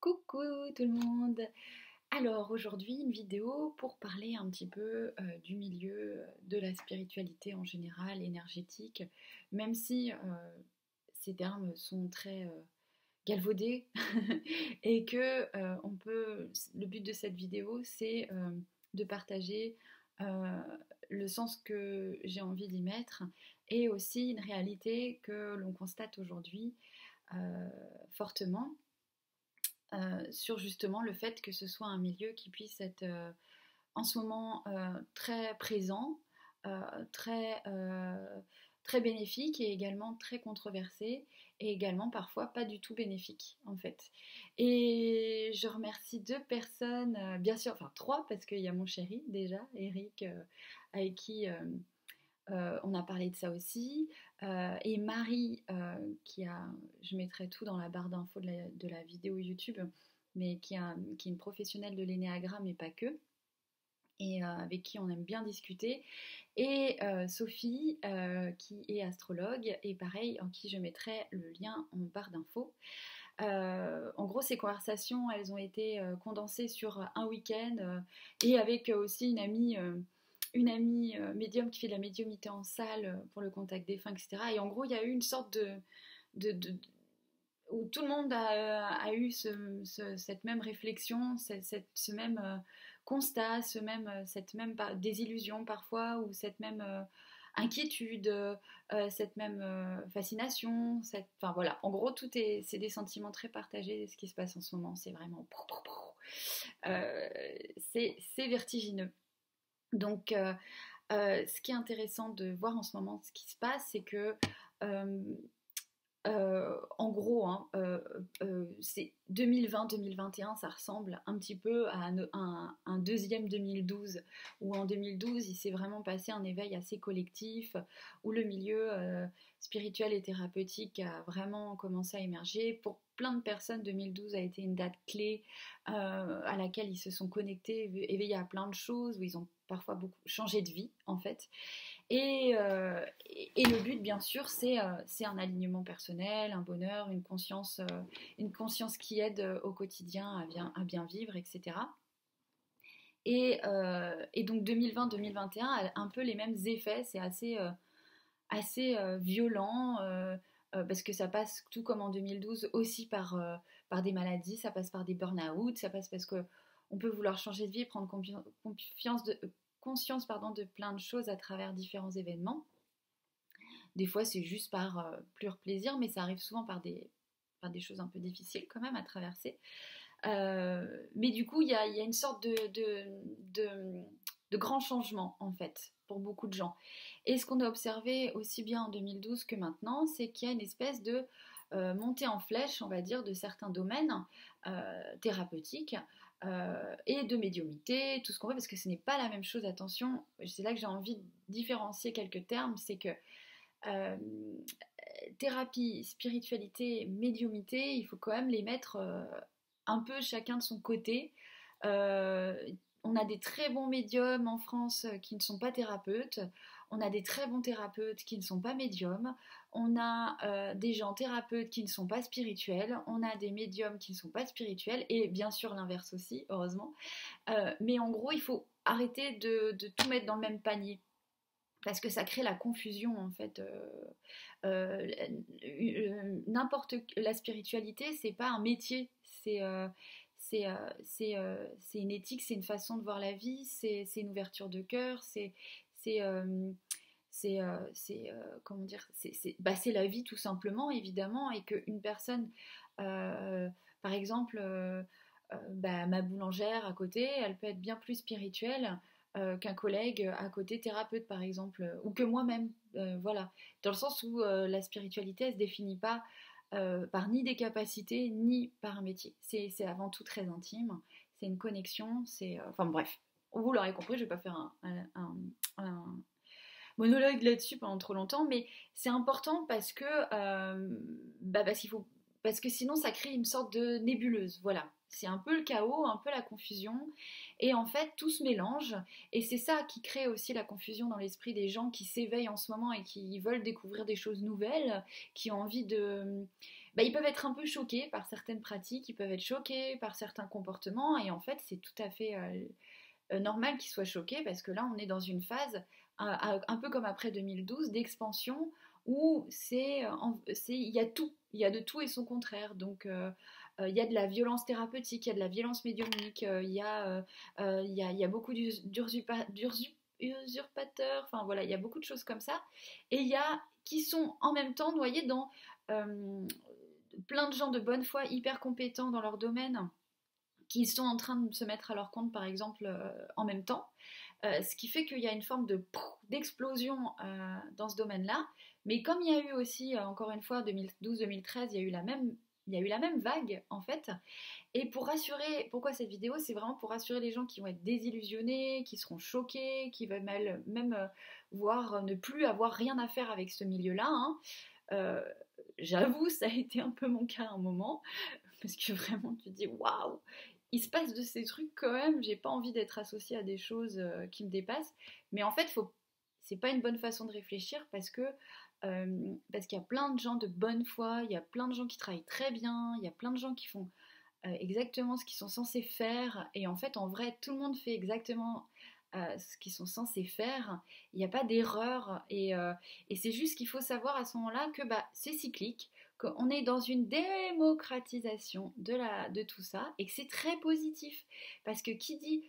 Coucou tout le monde! Alors aujourd'hui une vidéo pour parler un petit peu du milieu de la spiritualité en général, énergétique, même si ces termes sont très galvaudés et que le but de cette vidéo c'est de partager euh, le sens que j'ai envie d'y mettre et aussi une réalité que l'on constate aujourd'hui euh, fortement sur justement le fait que ce soit un milieu qui puisse être en ce moment très présent, euh, très, très bénéfique et également très controversé et également parfois pas du tout bénéfique en fait. Et je remercie deux personnes, bien sûr, enfin trois parce qu'il y a mon chéri déjà, Eric, avec qui on a parlé de ça aussi. Et Marie, je mettrai tout dans la barre d'infos de la vidéo YouTube, mais qui est une professionnelle de l'énéagramme et pas que, et avec qui on aime bien discuter. Et Sophie, qui est astrologue, et pareil, en qui je mettrai le lien en barre d'infos. En gros, ces conversations, elles ont été condensées sur un week-end et avec aussi une amie médium qui fait de la médiumnité en salle pour le contact défunt, etc. Et en gros, il y a eu une sorte de où tout le monde a eu cette même réflexion, ce même constat, cette même désillusion parfois, ou cette même inquiétude, cette même fascination. Enfin voilà, en gros, c'est des sentiments très partagés. Ce qui se passe en ce moment, c'est vraiment, euh, c'est vertigineux. Donc, ce qui est intéressant de voir en ce moment, ce qui se passe, c'est que euh, en gros, hein, c'est 2020-2021, ça ressemble un petit peu à un deuxième 2012, où en 2012, il s'est vraiment passé un éveil assez collectif, où le milieu spirituel et thérapeutique a vraiment commencé à émerger. Pour plein de personnes, 2012 a été une date clé à laquelle ils se sont connectés, éveillés à plein de choses, où ils ont parfois beaucoup changé de vie, en fait. Et le but, bien sûr, c'est un alignement personnel, un bonheur, une conscience qui aide au quotidien à bien vivre, etc. Et donc 2020-2021 a un peu les mêmes effets, c'est assez violent, parce que ça passe tout comme en 2012 aussi par des maladies, ça passe par des burn-out, ça passe parce que on peut vouloir changer de vie et prendre conscience de plein de choses à travers différents événements. Des fois, c'est juste par pur plaisir, mais ça arrive souvent par des choses un peu difficiles quand même à traverser. Mais du coup, il y a une sorte de grand changement en fait pour beaucoup de gens. Et ce qu'on a observé aussi bien en 2012 que maintenant, c'est qu'il y a une espèce de montée en flèche, on va dire, de certains domaines thérapeutiques et de médiumité, tout ce qu'on veut, parce que ce n'est pas la même chose. Attention, c'est là que j'ai envie de différencier quelques termes, c'est que euh, thérapie, spiritualité, médiumité, il faut quand même les mettre un peu chacun de son côté. Euh, on a des très bons médiums en France qui ne sont pas thérapeutes. On a des très bons thérapeutes qui ne sont pas médiums. On a des gens thérapeutes qui ne sont pas spirituels. On a des médiums qui ne sont pas spirituels. Et bien sûr l'inverse aussi, heureusement. Mais en gros, il faut arrêter de tout mettre dans le même panier parce que ça crée la confusion en fait. N'importe La spiritualité, c'est pas un métier, c'est une éthique, c'est une façon de voir la vie, c'est une ouverture de cœur, c'est comment dire, c'est la vie tout simplement évidemment, et qu'une personne, par exemple, ma boulangère à côté, elle peut être bien plus spirituelle qu'un collègue à côté thérapeute par exemple, ou que moi-même, voilà, dans le sens où la spiritualité elle se définit pas par ni des capacités ni par un métier, c'est avant tout très intime, c'est une connexion, enfin bref, vous l'aurez compris, je vais pas faire un monologue là-dessus pendant trop longtemps, mais c'est important parce que parce qu'il faut, parce que sinon ça crée une sorte de nébuleuse, voilà. C'est un peu le chaos, un peu la confusion, et en fait tout se mélange, et c'est ça qui crée aussi la confusion dans l'esprit des gens qui s'éveillent en ce moment et qui veulent découvrir des choses nouvelles, qui ont envie ils peuvent être un peu choqués par certaines pratiques, ils peuvent être choqués par certains comportements, et en fait, c'est tout à fait normal qu'ils soient choqués parce que là, on est dans une phase un peu comme après 2012 d'expansion où il y a tout, il y a de tout et son contraire. Donc, il y a de la violence thérapeutique, il y a de la violence médiumnique, il y a beaucoup d'usurpateurs, enfin voilà, il y a beaucoup de choses comme ça. Et il y a qui sont en même temps noyés dans plein de gens de bonne foi hyper compétents dans leur domaine qui sont en train de se mettre à leur compte, par exemple, en même temps. Ce qui fait qu'il y a une forme d'explosion dans ce domaine-là. Mais comme il y a eu aussi, encore une fois, 2012-2013, il y a eu la même vague, en fait. Et pour rassurer, pourquoi cette vidéo? C'est vraiment pour rassurer les gens qui vont être désillusionnés, qui seront choqués, qui veulent même voir ne plus avoir rien à faire avec ce milieu-là, hein. Euh, J'avoue, ça a été un peu mon cas à un moment, parce que vraiment, tu te dis waouh, il se passe de ces trucs quand même. J'ai pas envie d'être associée à des choses qui me dépassent, mais en fait, c'est pas une bonne façon de réfléchir parce qu'il y a plein de gens de bonne foi, il y a plein de gens qui travaillent très bien, il y a plein de gens qui font exactement ce qu'ils sont censés faire, et en fait, en vrai, tout le monde fait exactement ce qu'ils sont censés faire. Il n'y a pas d'erreur, et c'est juste qu'il faut savoir à ce moment-là que c'est cyclique, qu'on est dans une démocratisation de tout ça, et que c'est très positif. Parce que qui dit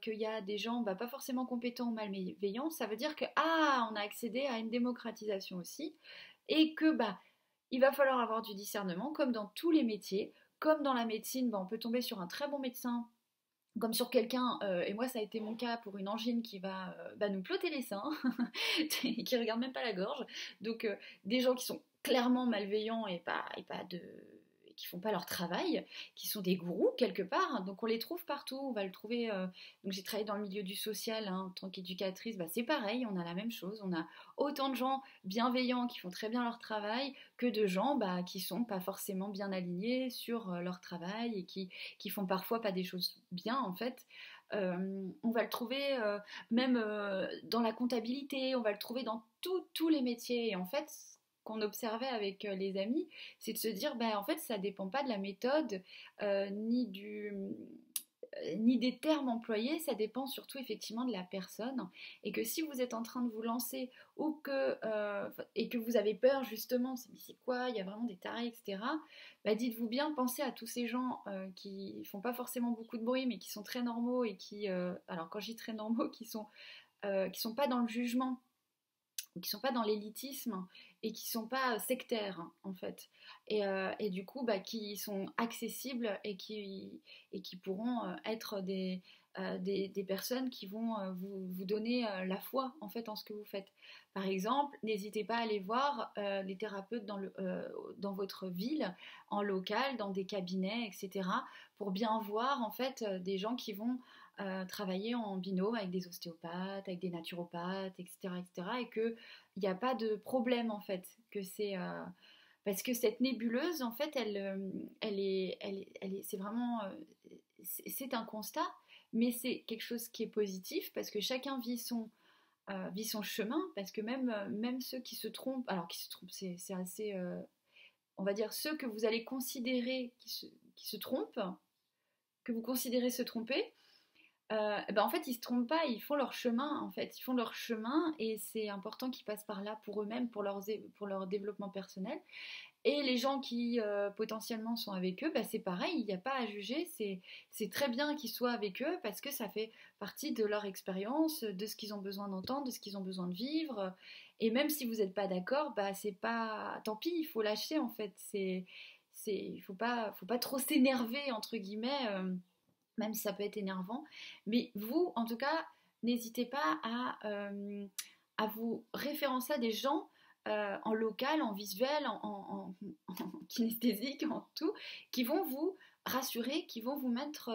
qu'il y a des gens pas forcément compétents ou malveillants, ça veut dire que on a accédé à une démocratisation aussi, et que il va falloir avoir du discernement, comme dans tous les métiers. Comme dans la médecine, on peut tomber sur un très bon médecin, comme sur quelqu'un, et moi ça a été mon cas pour une angine qui va nous plotter les seins, qui regarde même pas la gorge. Donc des gens qui sont clairement malveillants et qui font pas leur travail, qui sont des gourous quelque part. Donc on les trouve partout, on va le trouver. Donc j'ai travaillé dans le milieu du social, hein, en tant qu'éducatrice, c'est pareil, on a la même chose. On a autant de gens bienveillants qui font très bien leur travail que de gens qui sont pas forcément bien alignés sur leur travail et qui font parfois pas des choses bien en fait. On va le trouver même dans la comptabilité, on va le trouver dans tous les métiers. Et en fait, ce qu'on observait avec les amis, c'est de se dire, en fait, ça dépend pas de la méthode ni des termes employés, ça dépend surtout effectivement de la personne. Et que si vous êtes en train de vous lancer et que vous avez peur justement, mais c'est quoi, il y a vraiment des tarés, etc. Dites-vous bien, pensez à tous ces gens qui font pas forcément beaucoup de bruit, mais qui sont très normaux et alors quand je dis très normaux, qui sont pas dans le jugement, qui sont pas dans l'élitisme et qui sont pas sectaires en fait, et du coup qui sont accessibles et qui pourront être des personnes qui vont vous donner la foi en fait en ce que vous faites. Par exemple, n'hésitez pas à aller voir les thérapeutes dans votre ville, en local, dans des cabinets, etc., pour bien voir en fait des gens qui vont travailler en binôme avec des ostéopathes, avec des naturopathes, etc., etc., et qu'il n'y a pas de problème en fait, que c'est parce que cette nébuleuse en fait, c'est vraiment c'est un constat, mais c'est quelque chose qui est positif parce que chacun vit son chemin, parce que même ceux qui se trompent, alors qui se trompent, c'est assez, on va dire ceux que vous allez considérer qui se trompent, que vous considérez se tromper. En fait, ils se trompent pas, ils font leur chemin, en fait. Ils font leur chemin et c'est important qu'ils passent par là pour eux-mêmes, pour leur développement personnel. Et les gens qui potentiellement sont avec eux, c'est pareil, il n'y a pas à juger, c'est très bien qu'ils soient avec eux parce que ça fait partie de leur expérience, de ce qu'ils ont besoin d'entendre, de ce qu'ils ont besoin de vivre. Et même si vous n'êtes pas d'accord, c'est pas... Tant pis, il faut lâcher en fait. Il faut pas trop s'énerver, entre guillemets. Même si ça peut être énervant. Mais vous, en tout cas, n'hésitez pas à vous référencer à des gens en local, en visuel, en kinesthésique, en tout, qui vont vous rassurer, qui vont vous mettre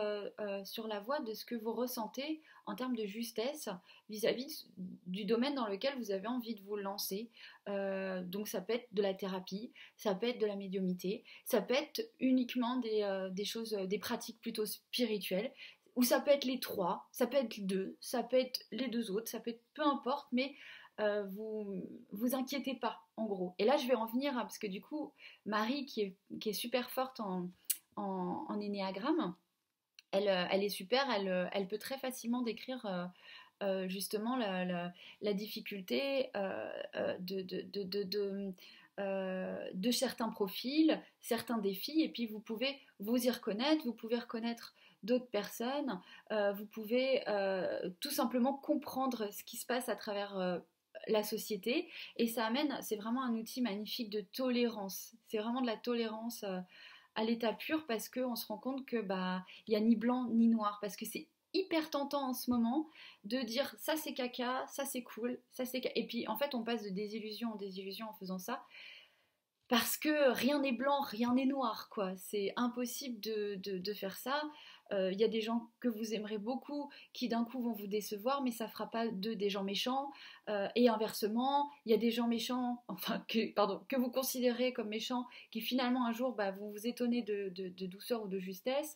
sur la voie de ce que vous ressentez en termes de justesse vis-à-vis du domaine dans lequel vous avez envie de vous lancer. Donc ça peut être de la thérapie, ça peut être de la médiumnité, ça peut être uniquement des choses, des pratiques plutôt spirituelles, ou ça peut être les trois, ça peut être deux, ça peut être les deux autres, ça peut être peu importe, mais vous inquiétez pas, en gros. Et là, je vais en venir, parce que du coup, Marie, qui est super forte en énéagramme, elle est super, elle peut très facilement décrire justement la difficulté de certains profils, certains défis, et puis vous pouvez vous y reconnaître, vous pouvez reconnaître d'autres personnes, vous pouvez tout simplement comprendre ce qui se passe à travers la société, et ça amène, c'est vraiment un outil magnifique de tolérance, c'est vraiment de la tolérance à l'état pur, parce qu'on se rend compte que bah il y a ni blanc ni noir, parce que c'est hyper tentant en ce moment de dire ça c'est caca, ça c'est cool, ça c'est et puis en fait on passe de désillusion en désillusion en faisant ça, parce que rien n'est blanc, rien n'est noir, quoi. C'est impossible de faire ça. Il y a des gens que vous aimerez beaucoup qui d'un coup vont vous décevoir, mais ça fera pas d'eux des gens méchants. Et inversement, il y a des gens méchants, enfin que vous considérez comme méchants, qui finalement un jour bah, vont vous étonner de douceur ou de justesse.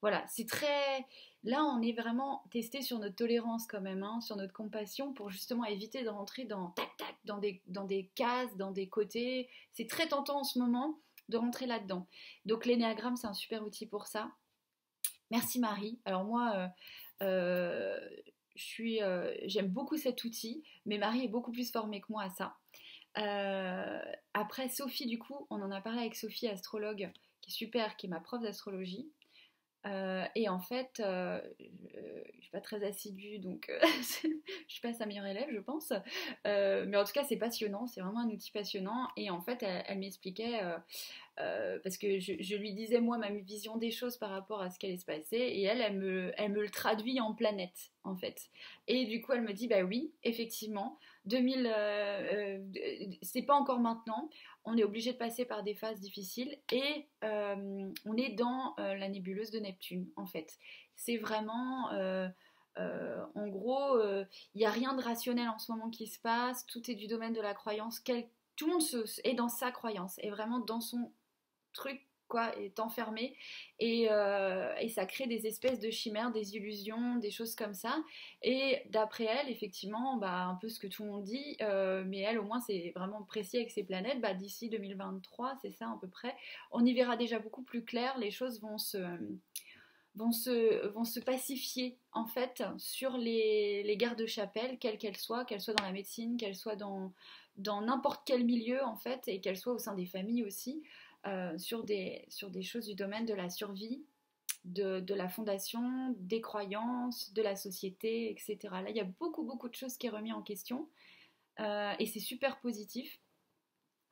Voilà, c'est très. Là, on est vraiment testé sur notre tolérance quand même, hein, sur notre compassion, pour justement éviter de rentrer dans tac tac, dans des cases, dans des côtés. C'est très tentant en ce moment de rentrer là-dedans. Donc l'énéagramme, c'est un super outil pour ça. Merci Marie. Alors moi, j'aime beaucoup cet outil, mais Marie est beaucoup plus formée que moi à ça. Après Sophie, du coup, on en a parlé avec Sophie, astrologue, qui est super, qui est ma prof d'astrologie. Et en fait, je suis pas très assidue, donc je suis pas sa meilleure élève, je pense. Mais en tout cas, c'est passionnant, c'est vraiment un outil passionnant. Et en fait, elle m'expliquait, parce que je lui disais moi ma vision des choses par rapport à ce qui allait se passer, et elle me le traduit en planète, en fait. Et du coup, elle me dit, bah oui, effectivement, 2000, c'est pas encore maintenant. On est obligé de passer par des phases difficiles, et on est dans la nébuleuse de Neptune, en fait. C'est vraiment, en gros, il n'y a rien de rationnel en ce moment qui se passe, tout est du domaine de la croyance, tout le monde est dans sa croyance, est vraiment dans son truc, quoi, est enfermé, et ça crée des espèces de chimères, des illusions, des choses comme ça. Et d'après elle, effectivement, bah, un peu ce que tout le monde dit, mais elle au moins c'est vraiment précis avec ses planètes, bah, d'ici 2023, c'est ça à peu près, on y verra déjà beaucoup plus clair, les choses vont se pacifier en fait sur les guerres de chapelle, quelles qu'elles soient dans la médecine, qu'elles soient dans n'importe quel milieu en fait, et qu'elles soient au sein des familles aussi, sur des choses du domaine de la survie, de la fondation, des croyances, de la société, etc. Là, il y a beaucoup, beaucoup de choses qui est remis en question, et c'est super positif.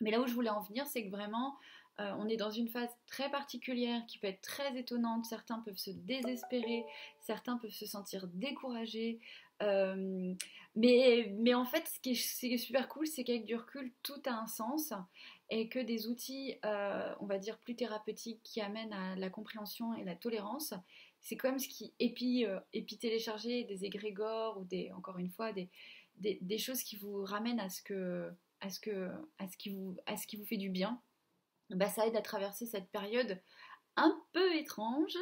Mais là où je voulais en venir, c'est que vraiment, on est dans une phase très particulière qui peut être très étonnante. Certains peuvent se désespérer, certains peuvent se sentir découragés. Mais en fait, ce qui est super cool, c'est qu'avec du recul, tout a un sens, et que des outils, on va dire, plus thérapeutiques qui amènent à la compréhension et la tolérance, c'est comme ce qui, et puis télécharger des égrégores ou encore une fois, des choses qui vous ramènent à ce qui vous fait du bien, bah, ça aide à traverser cette période un peu étrange.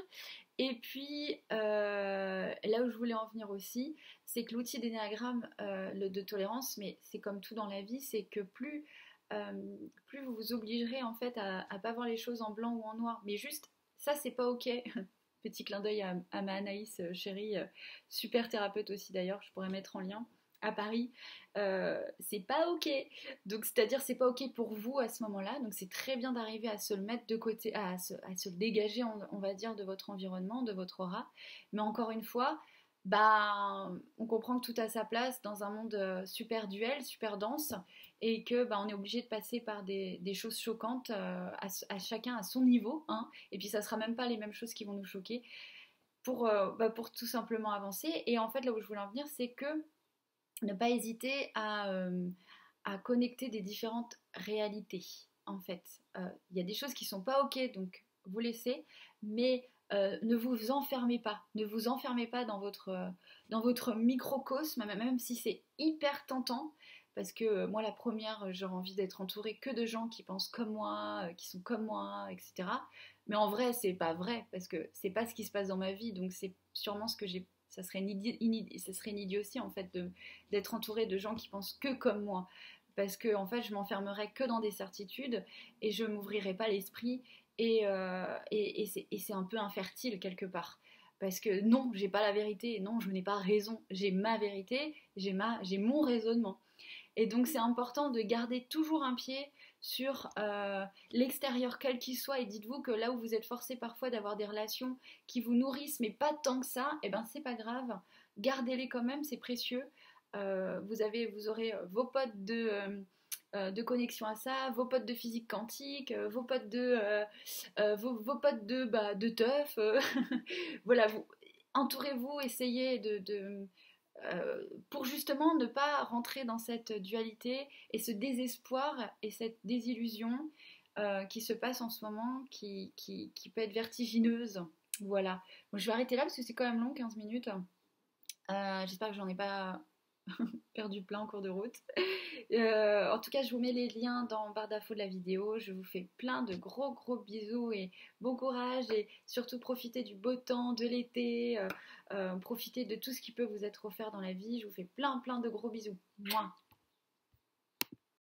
Et puis, là où je voulais en venir aussi, c'est que l'outil d'énéagramme de tolérance, mais c'est comme tout dans la vie, c'est que plus vous vous obligerez en fait à pas voir les choses en blanc ou en noir, mais juste ça c'est pas ok. Petit clin d'œil à ma Anaïs chérie, super thérapeute aussi d'ailleurs, je pourrais mettre en lien, à Paris, c'est pas ok. Donc c'est-à-dire c'est pas ok pour vous à ce moment-là. Donc c'est très bien d'arriver à se le mettre de côté, à se le dégager, on va dire, de votre environnement, de votre aura. Mais encore une fois, bah, on comprend que tout a sa place dans un monde super duel, super dense, et que bah, on est obligé de passer par des choses choquantes, à chacun à son niveau, hein. Et puis ça sera même pas les mêmes choses qui vont nous choquer pour tout simplement avancer. Et en fait là où je voulais en venir, c'est que ne pas hésiter à connecter des différentes réalités. En fait, il y a des choses qui sont pas ok, donc vous laissez, mais ne vous enfermez pas. Ne vous enfermez pas dans votre microcosme, même si c'est hyper tentant. Parce que moi, la première, j'aurais envie d'être entourée que de gens qui pensent comme moi, qui sont comme moi, etc. Mais en vrai, c'est pas vrai, parce que c'est pas ce qui se passe dans ma vie, donc c'est sûrement ce que j'ai Ça serait ça serait une idiotie en fait d'être entouré de gens qui pensent que comme moi. Parce que en fait, je m'enfermerais que dans des certitudes et je m'ouvrirais pas l'esprit et c'est un peu infertile quelque part. Parce que non, j'ai pas la vérité, non, je n'ai pas raison, j'ai ma vérité, j'ai mon raisonnement. Et donc c'est important de garder toujours un pied sur l'extérieur quel qu'il soit, et dites-vous que là où vous êtes forcé parfois d'avoir des relations qui vous nourrissent mais pas tant que ça, et ben c'est pas grave, gardez-les quand même, c'est précieux. Vous aurez vos potes de connexion à ça, vos potes de physique quantique, vos potes de teuf, voilà, entourez-vous, essayez pour justement ne pas rentrer dans cette dualité et ce désespoir et cette désillusion qui se passe en ce moment, qui peut être vertigineuse. Voilà. Bon, je vais arrêter là parce que c'est quand même long, 15 minutes. J'espère que j'en ai pas perdu plein en cours de route. En tout cas, je vous mets les liens dans barre d'infos de la vidéo. Je vous fais plein de gros gros bisous et bon courage et surtout profitez du beau temps, de l'été, profitez de tout ce qui peut vous être offert dans la vie. Je vous fais plein plein de gros bisous. Mouah.